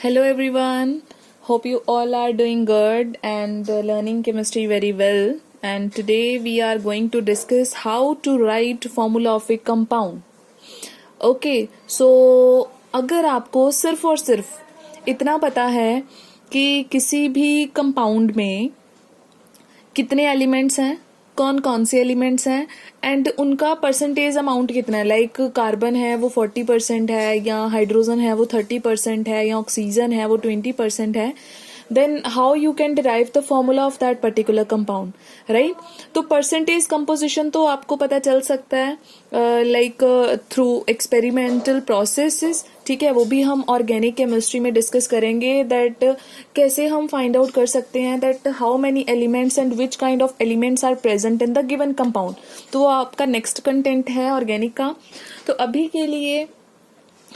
Hello everyone. Hope you all are doing good and learning chemistry very well. And today we are going to discuss how to write formula of a compound. Okay, so अगर आपको सिर्फ और सिर्फ इतना पता है कि किसी भी कंपाउंड में कितने एलिमेंट्स हैं, कौन कौन से एलिमेंट्स हैं एंड उनका परसेंटेज अमाउंट कितना है, लाइक कार्बन है वो 40% है, या हाइड्रोजन है वो 30% है, या ऑक्सीजन है वो 20% है, then how you can derive the formula of that particular compound, right. तो परसेंटेज कंपोजिशन तो आपको पता चल सकता है लाइक थ्रू एक्सपेरिमेंटल प्रोसेसेस. ठीक है, वो भी हम ऑर्गेनिक केमिस्ट्री में डिस्कस करेंगे दैट कैसे हम फाइंड आउट कर सकते हैं that how many elements and which kind of elements are present in the given compound. तो वो आपका नेक्स्ट कंटेंट है ऑर्गेनिक का. तो अभी के लिए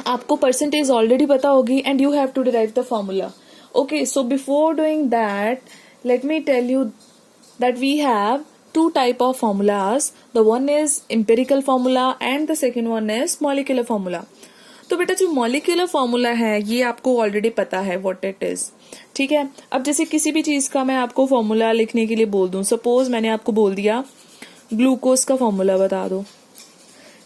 आपको परसेंटेज ऑलरेडी पता होगी and you have to derive the formula. Okay, so before doing that, let me tell you that we have two type of formulas. The one is empirical formula and the second one is molecular formula. तो बेटा जो molecular formula है ये आपको already पता है what it is. ठीक है, अब जैसे किसी भी चीज का मैं आपको फॉर्मूला लिखने के लिए बोल दूं, सपोज मैंने आपको बोल दिया ग्लूकोज का फॉर्मूला बता दो.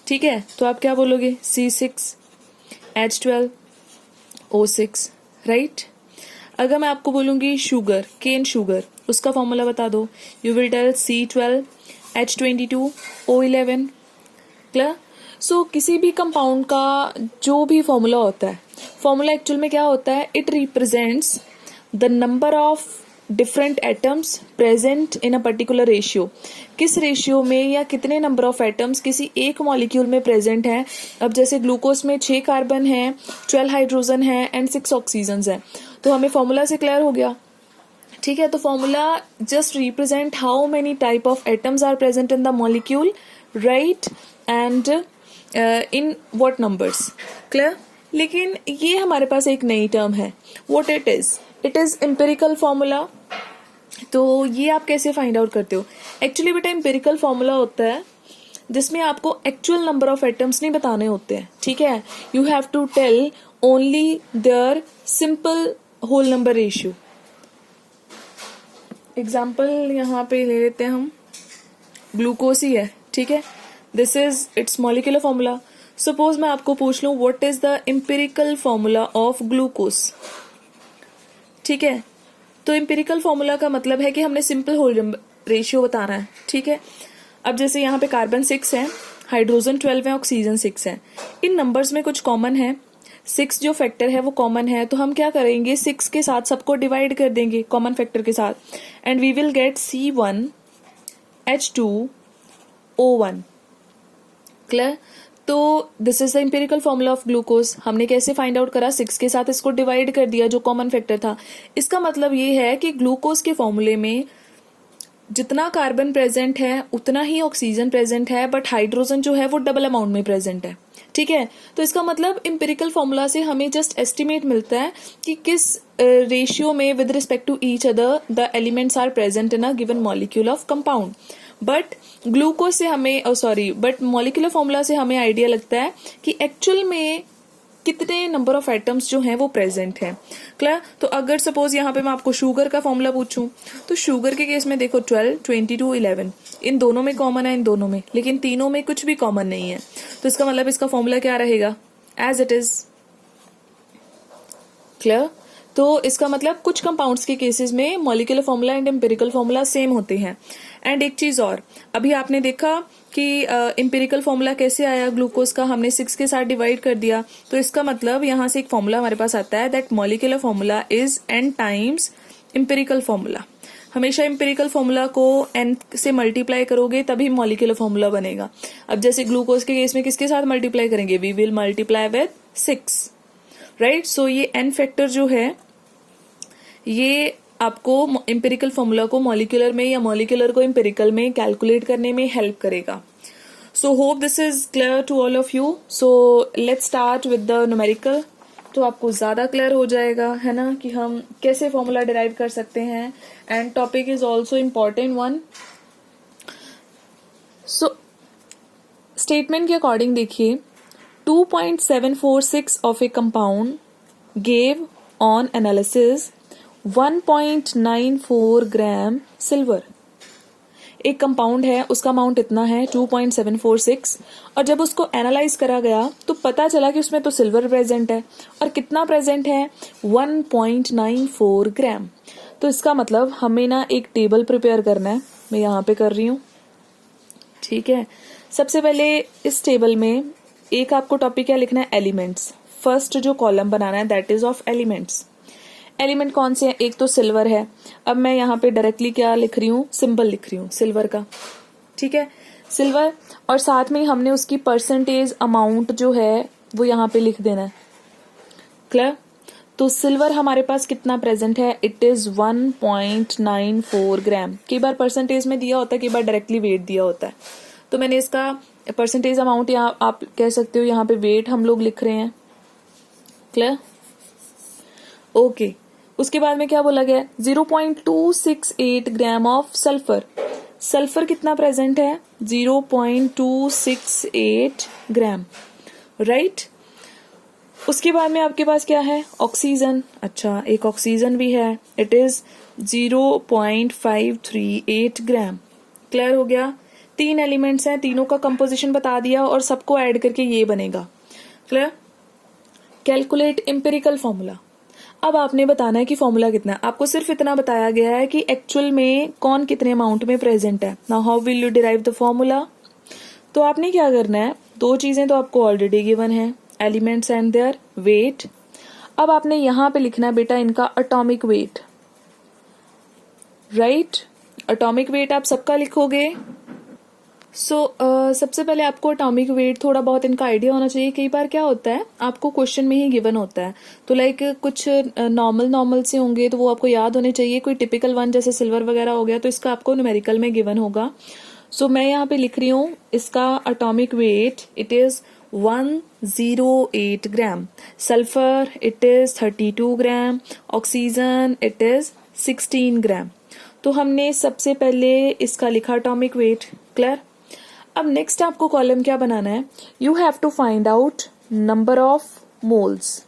ठीक है, तो आप क्या बोलोगे? C6H12O6, right. अगर मैं आपको बोलूंगी शुगर, केन शुगर, उसका फॉर्मूला बता दो, you will tell C12H22O11. Clear. So किसी भी कंपाउंड का जो भी फॉर्मूला होता है, फॉर्मूला एक्चुअल में क्या होता है? It represents the number of different atoms present in a particular ratio. किस रेशियो में या कितने नंबर ऑफ एटम्स किसी एक मॉलिक्यूल में प्रेजेंट है. अब जैसे ग्लूकोज में 6 कार्बन है, 12 हाइड्रोजन है एंड 6 ऑक्सीजन है. तो हमें फॉर्मूला से क्लियर हो गया. ठीक है, तो formula just represent how many type of atoms are present in the molecule, right, and in what numbers. Clear. लेकिन ये हमारे पास एक नई टर्म है, what it is empirical formula. तो ये आप कैसे फाइंड आउट करते हो? एक्चुअली बेटा एम्पिरिकल फॉर्मूला होता है जिसमें आपको एक्चुअल नंबर ऑफ एटम्स नहीं बताने होते हैं. ठीक है, you have to tell only their simple whole number ratio. Example यहाँ पे ले लेते हैं हम, ग्लूकोज ही है. ठीक है, this is it's molecular formula. Suppose मैं आपको पूछ लूं what is the empirical formula of glucose. ठीक है, तो एम्पिरिकल फॉर्मूला का मतलब है कि हमने सिंपल होल नंबर रेशियो बताना है. ठीक है, अब जैसे यहाँ पे कार्बन 6 है, हाइड्रोजन 12 है, ऑक्सीजन 6 है. इन नंबर्स में कुछ कॉमन है, 6 जो फैक्टर है वो कॉमन है, तो हम क्या करेंगे 6 के साथ सबको डिवाइड कर देंगे कॉमन फैक्टर के साथ, and we will get C1H2O1. Clear. तो this is the empirical formula of glucose. हमने कैसे फाइंड आउट करा? 6 के साथ इसको डिवाइड कर दिया जो कॉमन फैक्टर था. इसका मतलब ये है कि ग्लूकोज के फॉर्मूले में जितना कार्बन प्रेजेंट है उतना ही ऑक्सीजन प्रेजेंट है, बट हाइड्रोजन जो है वो डबल अमाउंट में प्रेजेंट है. ठीक है, तो इसका मतलब एम्पिरिकल फॉर्मूला से हमें जस्ट एस्टिमेट मिलता है कि किस रेशियो में with respect to each other the elements are present in a given molecule of compound. But glucose से हमें बट मॉलिक्यूलर फॉर्मूला से हमें आइडिया लगता है कि एक्चुअल में कितने नंबर ऑफ एटम्स जो हैं वो प्रेजेंट हैं. क्लियर. तो अगर सपोज यहाँ पे मैं आपको शुगर का फॉर्मूला पूछूं, तो शुगर के केस में देखो 12, 22, 11 इन दोनों में कॉमन है, इन दोनों में, लेकिन तीनों में कुछ भी कॉमन नहीं है. तो इसका मतलब इसका फॉर्मूला क्या रहेगा? As it is. क्लियर. तो इसका मतलब कुछ कंपाउंड्स के केसेस में molecular formula and empirical formula same होते हैं. एंड एक चीज और, अभी आपने देखा कि एम्पिरिकल फॉर्मूला कैसे आया ग्लूकोज का, हमने 6 के साथ डिवाइड कर दिया. तो इसका मतलब यहाँ से एक फॉर्मूला हमारे पास आता है that molecular formula is n times empirical formula. हमेशा एम्पिरिकल फॉर्मूला को n से मल्टीप्लाई करोगे तभी मॉलिक्यूलर फॉर्मूला बनेगा. अब जैसे ग्लूकोज के केस में किसके साथ मल्टीप्लाई करेंगे? We will multiply with 6, right. So ये n फैक्टर जो है ये आपको एम्पिरिकल फॉर्मूला को मॉलिक्यूलर में या मॉलिक्यूलर को एम्पिरिकल में कैलकुलेट करने में हेल्प करेगा. So hope this is clear to all of you. So let's start with the numerical. तो आपको ज्यादा क्लियर हो जाएगा, है ना, कि हम कैसे फॉर्मूला डिराइव कर सकते हैं. And topic is also important one. So statement के अकॉर्डिंग देखिए, 2.746 of A compound gave on analysis 1.94 gram silver. एक कंपाउंड है, उसका अमाउंट इतना है 2.746, और जब उसको एनालाइज करा गया तो पता चला कि उसमें तो सिल्वर प्रेजेंट है, और कितना प्रेजेंट है 1.94 ग्राम। तो इसका मतलब हमें ना एक टेबल प्रिपेयर करना है, मैं यहाँ पे कर रही हूँ। ठीक है, सबसे पहले इस टेबल में एक आपको टॉपिक क्या लिखना है, एलिमेंट्स। फर्स्ट जो कॉलम बनाना है that is of elements. Element कौन से हैं, एक तो सिल्वर है। अब मैं यहाँ पे डायरेक्टली क्या लिख रही हूँ, सिंबल लिख रही हूँ सिल्वर का। ठीक है, सिल्वर, और साथ में हमने उसकी परसेंटेज अमाउंट जो है वो यहाँ पे लिख देना है। क्लियर? तो सिल्वर हमारे पास कितना प्रेजेंट है, इट इज 1.94 ग्राम। कई बार परसेंटेज में दिया होता है, कई बार डायरेक्टली वेट दिया होता है। तो मैंने इसका परसेंटेज अमाउंट, यहाँ आप कह सकते हो, यहाँ पे वेट हम लोग लिख रहे हैं। क्लियर? ओके। उसके बाद में क्या बोला गया, 0.268 ग्राम ऑफ सल्फर। सल्फर कितना प्रेजेंट है, 0.268 ग्राम, राइट। उसके बाद में आपके पास क्या है, ऑक्सीजन। अच्छा, एक ऑक्सीजन भी है, इट इज 0.538 ग्राम। क्लियर हो गया? 3 एलिमेंट्स हैं, तीनों का कंपोजिशन बता दिया और सबको ऐड करके ये बनेगा। क्लियर? Calculate empirical formula. अब आपने बताना है कि फॉर्मूला कितना है। आपको सिर्फ इतना बताया गया है कि एक्चुअल में कौन कितने अमाउंट में प्रेजेंट है। Now how will you derive the formula. तो आपने क्या करना है, 2 चीजें तो आपको ऑलरेडी गिवन है, एलिमेंट्स एंड देयर वेट। अब आपने यहां पे लिखना है बेटा इनका atomic wait, right. Atomic wait आप सबका लिखोगे। सबसे पहले आपको एटॉमिक वेट थोड़ा बहुत इनका आइडिया होना चाहिए। कई बार क्या होता है, आपको क्वेश्चन में ही गिवन होता है, तो लाइक कुछ नॉर्मल से होंगे तो वो आपको याद होने चाहिए। कोई टिपिकल वन जैसे सिल्वर वगैरह हो गया तो इसका आपको न्यूमेरिकल में गिवन होगा। मैं यहाँ पे लिख रही हूँ इसका atomic weight, it is 108 gram. Sulphur it is 32 gram. Oxygen it is 16 gram. तो हमने सबसे पहले इसका लिखा अटोमिक वेट। क्लियर? अब नेक्स्ट आपको कॉलम क्या बनाना है, you have to find out number of moles.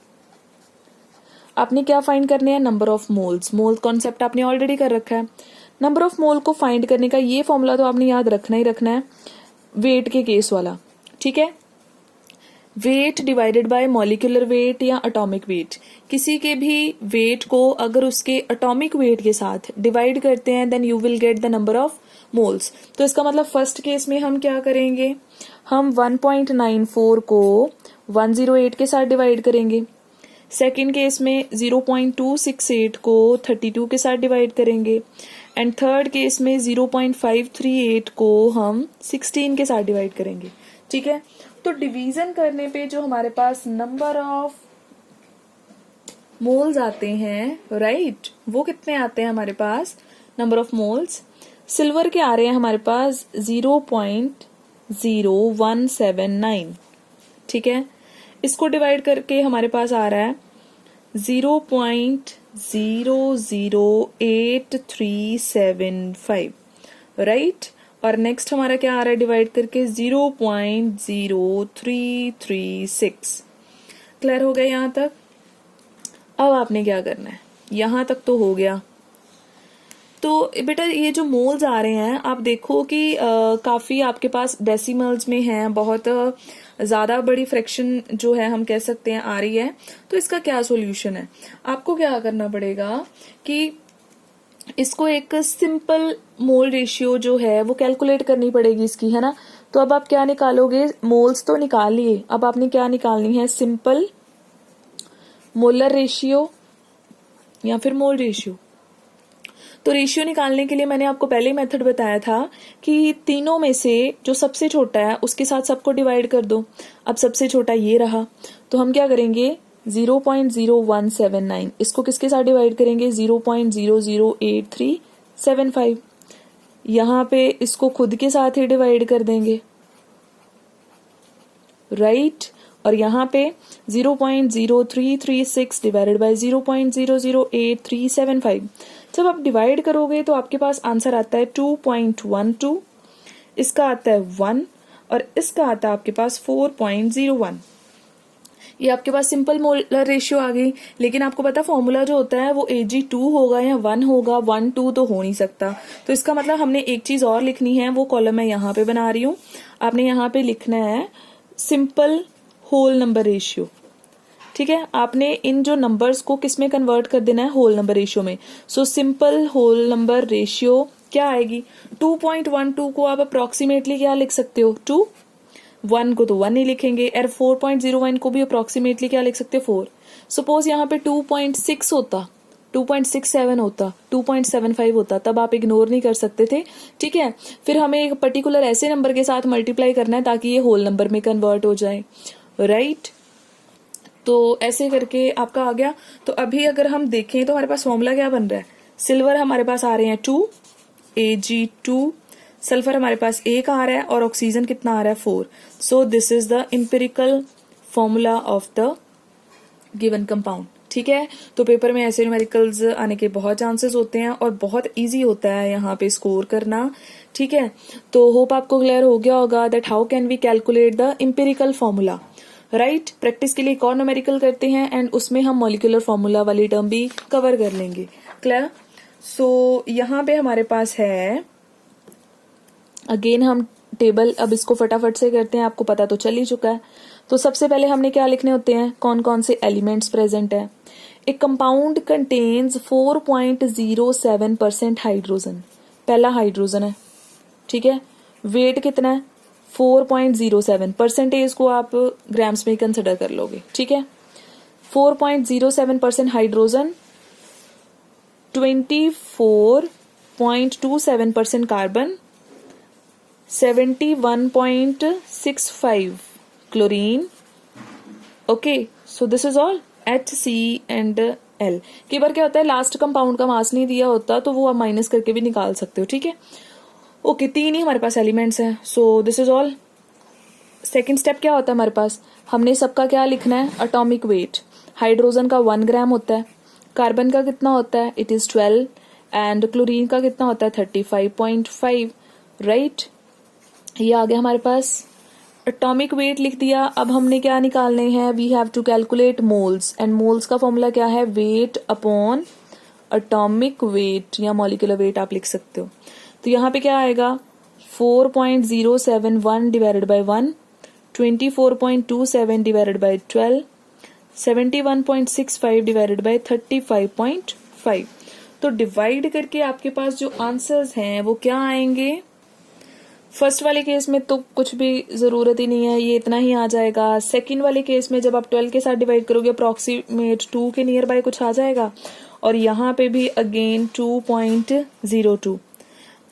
आपने क्या फाइंड करने हैं, number of moles. Mole concept आपने ऑलरेडी कर रखा है। नंबर ऑफ मोल को फाइंड करने का ये फॉर्मूला तो आपने याद रखना ही रखना है, वेट के केस वाला। ठीक है, weight divided by molecular weight या एटॉमिक वेट। किसी के भी वेट को अगर उसके एटॉमिक वेट के साथ डिवाइड करते हैं then you will get the number of moles. तो इसका मतलब फर्स्ट केस में हम क्या करेंगे, हम 1.94 को 108 के साथ डिवाइड करेंगे। सेकेंड केस में 0.268 को 32 के साथ डिवाइड करेंगे, एंड थर्ड केस में 0.538 को हम 16 के साथ डिवाइड करेंगे। ठीक है, तो डिवीजन करने पे जो हमारे पास नंबर ऑफ मोल्स आते हैं, राइट, वो कितने आते हैं हमारे पास, नंबर ऑफ मोल्स। सिल्वर के आ रहे हैं हमारे पास 0.0179। ठीक है, इसको डिवाइड करके हमारे पास आ रहा है 0.008375, राइट। और नेक्स्ट हमारा क्या आ रहा है डिवाइड करके 0.0336। क्लियर हो गया यहां तक? अब आपने क्या करना है, यहां तक तो हो गया। तो बेटा ये जो मोल्स आ रहे हैं आप देखो कि काफी आपके पास डेसिमल्स में हैं, बहुत ज्यादा बड़ी फ्रैक्शन जो है हम कह सकते हैं आ रही है। तो इसका क्या सॉल्यूशन है, आपको क्या करना पड़ेगा कि इसको एक सिंपल मोल रेशियो जो है वो कैलकुलेट करनी पड़ेगी इसकी, है ना। तो अब आप क्या निकालोगे, मोल्स तो निकाल लिए, अब आपने क्या निकालनी है, सिंपल मोलर रेशियो या फिर मोल रेशियो। तो रेशियो निकालने के लिए मैंने आपको पहले मेथड बताया था कि तीनों में से जो सबसे छोटा है उसके साथ सबको डिवाइड कर दो। अब सबसे छोटा ये रहा, तो हम क्या करेंगे 0.0179, इसको किसके साथ डिवाइड करेंगे 0.008375। यहाँ पे इसको खुद के साथ ही डिवाइड कर देंगे, राइट। और यहाँ पे 0.0336 डिवाइडेड बाय 0.008375। जब आप डिवाइड करोगे तो आपके पास आंसर आता है 2.12, इसका आता है 1 और इसका आता है आपके पास 4.01। ये आपके पास सिंपल मोलर रेशियो आ गई। लेकिन आपको पता फॉर्मूला जो होता है वो Ag2 होगा या 1 होगा, 1 2 तो हो नहीं सकता। तो इसका मतलब हमने एक चीज और लिखनी है, वो कॉलम मैं यहाँ पे बना रही हूँ। आपने यहाँ पे लिखना है सिंपल होल नंबर रेशियो। ठीक है, आपने इन जो नंबर्स को किस में कन्वर्ट कर देना है, होल नंबर रेशियो में। So simple whole number ratio क्या आएगी, 2.12 को आप अप्रोक्सीमेटली क्या लिख सकते हो, 2। 1 को तो 1 ही लिखेंगे, और 4.01 को भी अप्रोक्सीमेटली क्या लिख सकते हो, 4। सपोज यहाँ पे 2.6 होता, 2.67 होता, 2.75 होता, तब आप इग्नोर नहीं कर सकते थे। ठीक है, फिर हमें एक पर्टिकुलर ऐसे नंबर के साथ मल्टीप्लाई करना है ताकि ये होल नंबर में कन्वर्ट हो जाए, राइट। तो ऐसे करके आपका आ गया। तो अभी अगर हम देखें तो हमारे पास फॉर्मूला क्या बन रहा है, सिल्वर हमारे पास आ रहे हैं 2, Ag2, सल्फर हमारे पास 1 आ रहा है, और ऑक्सीजन कितना आ रहा है, 4। So this is the empirical formula of the given compound. ठीक है, तो पेपर में ऐसे न्यूमेरिकल्स आने के बहुत चांसेस होते हैं और बहुत इजी होता है यहाँ पे स्कोर करना। ठीक है, तो होप आपको क्लियर हो गया होगा that how can we calculate the empirical formula, right. Practice के लिए एक और न्यूमेरिकल करते हैं एंड उसमें हम मॉलिक्यूलर फॉर्मूला वाली टर्म भी कवर कर लेंगे। क्लियर। सो यहाँ पे हमारे पास है, अगेन हम टेबल अब इसको फटाफट से करते हैं, आपको पता तो चल ही चुका है। तो सबसे पहले हमने क्या लिखने होते हैं, कौन कौन से एलिमेंट्स प्रेजेंट है। एक कंपाउंड कंटेन्स 4.07% हाइड्रोजन, पहला हाइड्रोजन है। ठीक है, वेट कितना है, 4.07, परसेंटेज को आप ग्राम्स में कंसिडर कर लोगे। ठीक है, 4.07% hydrogen, 24.27% carbon, 71.65 chlorine. Okay, so this is all HC and L। कई बार क्या होता है, लास्ट कंपाउंड का मास नहीं दिया होता तो वो आप माइनस करके भी निकाल सकते हो। ठीक है, ओके, 3 ही हमारे पास एलिमेंट्स हैं। So this is all. Second step क्या होता है हमारे पास, हमने सबका क्या लिखना है, एटॉमिक वेट। हाइड्रोजन का 1 ग्राम होता है, कार्बन का कितना होता है, इट इज 12, एंड क्लोरीन का कितना होता है, 35.5, राइट। ये आ गया हमारे पास, एटॉमिक वेट लिख दिया। अब हमने क्या निकालने हैं, we have to calculate moles, and moles का फॉर्मूला क्या है, वेट अपॉन एटॉमिक वेट या मॉलिक्यूलर वेट आप लिख सकते हो। तो यहाँ पे क्या आएगा, 4.071 divided by 1, 24.27 divided by 12, 71.65 divided by 35.5। तो डिवाइड करके आपके पास जो आंसर्स हैं वो क्या आएंगे। फर्स्ट वाले केस में तो कुछ भी जरूरत ही नहीं है, ये इतना ही आ जाएगा। सेकंड वाले केस में जब आप 12 के साथ डिवाइड करोगे अप्रोक्सीमेट 2 के नियर बाय कुछ आ जाएगा, और यहाँ पे भी अगेन 2.02।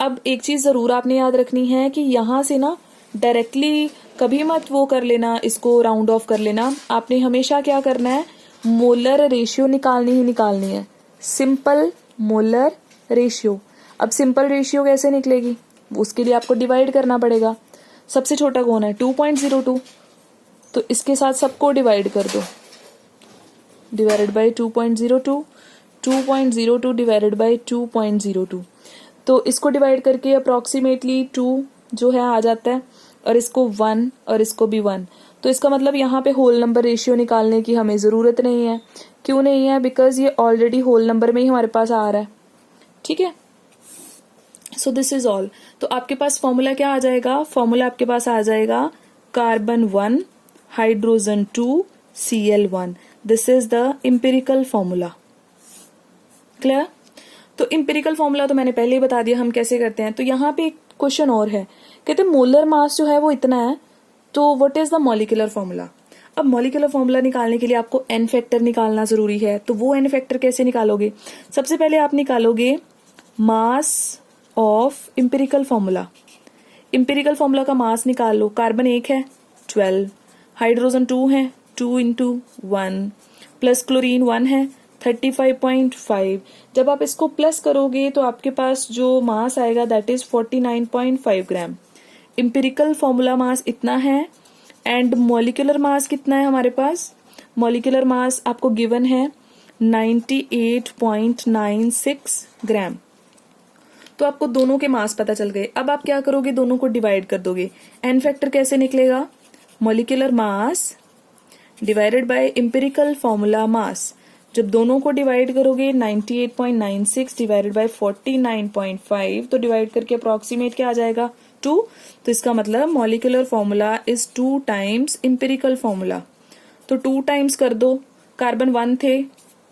अब एक चीज जरूर आपने याद रखनी है कि यहाँ से ना डायरेक्टली कभी मत वो कर लेना, इसको राउंड ऑफ कर लेना। आपने हमेशा क्या करना है, मोलर रेशियो निकालनी ही निकालनी है, सिंपल मोलर रेशियो। अब सिंपल रेशियो कैसे निकलेगी, उसके लिए आपको डिवाइड करना पड़ेगा। सबसे छोटा कौन है, 2.02, तो इसके साथ सबको डिवाइड कर दो, डिवाइडेड बाय 2.02, 2.02 डिवाइडेड बाय 2.02। तो इसको डिवाइड करके अप्रोक्सीमेटली 2 जो है आ जाता है, और इसको 1 और इसको भी 1। तो इसका मतलब यहाँ पे होल नंबर रेशियो निकालने की हमें जरूरत नहीं है। क्यों नहीं है, बिकॉज ये ऑलरेडी होल नंबर में ही हमारे पास आ रहा है। ठीक है, सो दिस इज ऑल। तो आपके पास फॉर्मूला क्या आ जाएगा, फॉर्मूला आपके पास आ जाएगा carbon 1, hydrogen 2, Cl1। This is the empirical formula. Clear. तो एम्पिरिकल फॉर्मूला तो मैंने पहले ही बता दिया हम कैसे करते हैं। तो यहाँ पे एक क्वेश्चन और है, कहते हैं मोलर मास जो है वो इतना है, तो what is the molecular formula. अब मॉलिक्यूलर फॉर्मूला निकालने के लिए आपको एन फैक्टर निकालना जरूरी है। तो वो एन फैक्टर कैसे निकालोगे, सबसे पहले आप निकालोगे mass of empirical formula. Empirical formula का मास निकाल लो, कार्बन 1 है 12, हाइड्रोजन 2 है 2 × 1, प्लस क्लोरीन 1 है 35.5। जब आप इसको प्लस करोगे तो आपके पास जो मास आएगा that is 49.5 gram. Empirical formula mass इतना है, एंड मॉलिक्यूलर मास कितना है हमारे पास, मॉलिक्यूलर मास आपको गिवन है 98.96 ग्राम। तो आपको दोनों के मास पता चल गए। अब आप क्या करोगे, दोनों को डिवाइड कर दोगे। एन फैक्टर कैसे निकलेगा, molecular mass divided by empirical formula mass. जब दोनों को डिवाइड करोगे 98.96 डिवाइडेड बाय 49.5 तो डिवाइड करके अप्रोक्सीमेट क्या आ जाएगा 2। तो इसका मतलब molecular formula is 2 times empirical formula. तो 2 टाइम्स कर दो, कार्बन 1 थे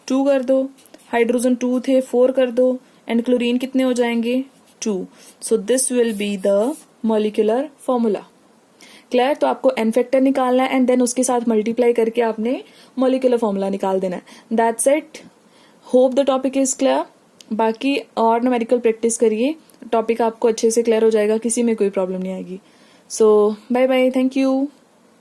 2 कर दो, हाइड्रोजन 2 थे 4 कर दो, एंड क्लोरीन कितने हो जाएंगे 2। So this will be the molecular formula. Clear? तो आपको एन फैक्टर निकालना है एंड देन उसके साथ मल्टीप्लाई करके आपने मॉलिक्यूलर फॉर्मूला निकाल देना है। That's it. Hope the topic is clear. बाकी और न्यूमेरिकल प्रैक्टिस करिए, टॉपिक आपको अच्छे से क्लियर हो जाएगा, किसी में कोई प्रॉब्लम नहीं आएगी। सो बाय बाय, थैंक यू।